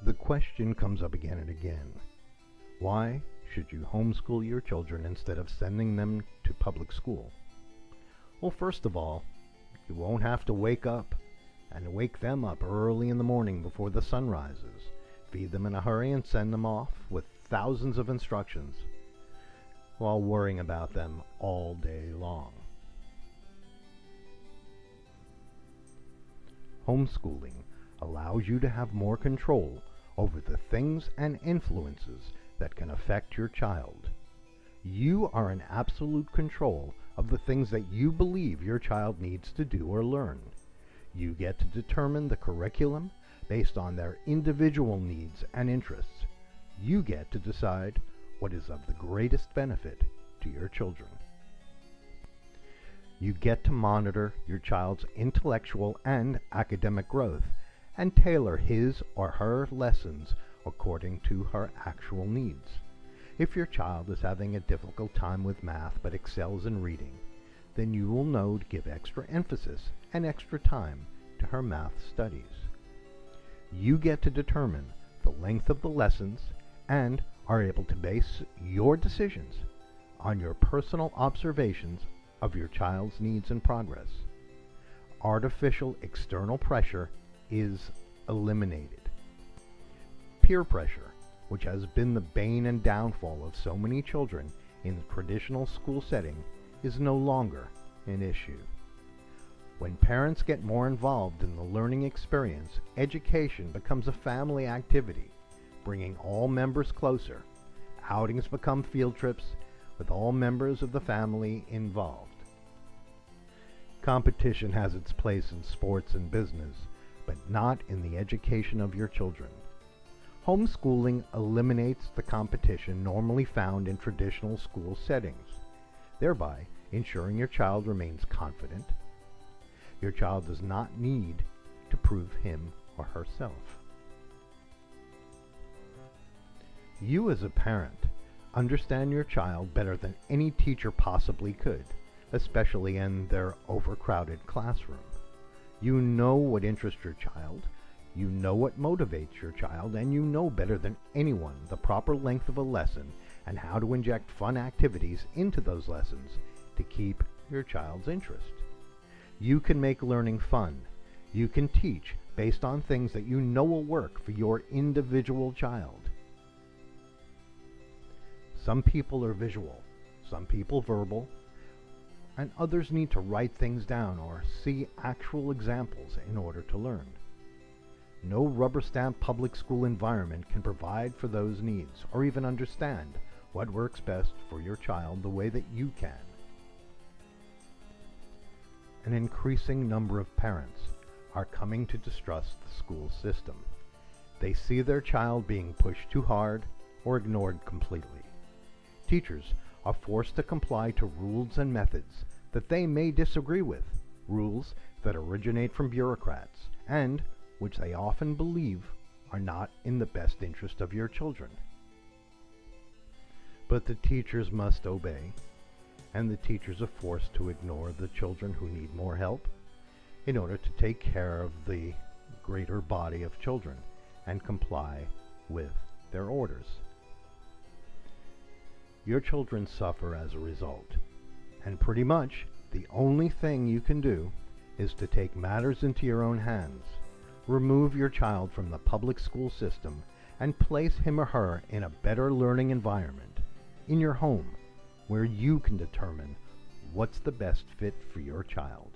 The question comes up again and again. Why should you homeschool your children instead of sending them to public school? Well, first of all, you won't have to wake them up early in the morning before the sun rises, feed them in a hurry and send them off with thousands of instructions while worrying about them all day long. Homeschooling allows you to have more control over the things and influences that can affect your child. You are in absolute control of the things that you believe your child needs to do or learn. You get to determine the curriculum based on their individual needs and interests. You get to decide what is of the greatest benefit to your children. You get to monitor your child's intellectual and academic growth and tailor his or her lessons according to her actual needs. If your child is having a difficult time with math but excels in reading, then you will know to give extra emphasis and extra time to her math studies. You get to determine the length of the lessons and are able to base your decisions on your personal observations of your child's needs and progress. Artificial external pressure is eliminated. Peer pressure, which has been the bane and downfall of so many children in the traditional school setting, is no longer an issue. When parents get more involved in the learning experience, education becomes a family activity, bringing all members closer. Outings become field trips with all members of the family involved. Competition has its place in sports and business, but not in the education of your children. Homeschooling eliminates the competition normally found in traditional school settings, thereby ensuring your child remains confident. Your child does not need to prove him or herself. You as a parent understand your child better than any teacher possibly could, especially in their overcrowded classroom. You know what interests your child, you know what motivates your child, and you know better than anyone the proper length of a lesson and how to inject fun activities into those lessons to keep your child's interest. You can make learning fun. You can teach based on things that you know will work for your individual child. Some people are visual, some people verbal, and others need to write things down or see actual examples in order to learn. No rubber-stamp public school environment can provide for those needs or even understand what works best for your child the way that you can. An increasing number of parents are coming to distrust the school system. They see their child being pushed too hard or ignored completely. Teachers are forced to comply to rules and methods that they may disagree with, rules that originate from bureaucrats and which they often believe are not in the best interest of your children. But the teachers must obey, and the teachers are forced to ignore the children who need more help in order to take care of the greater body of children and comply with their orders. Your children suffer as a result, and pretty much the only thing you can do is to take matters into your own hands. Remove your child from the public school system and place him or her in a better learning environment, in your home, where you can determine what's the best fit for your child.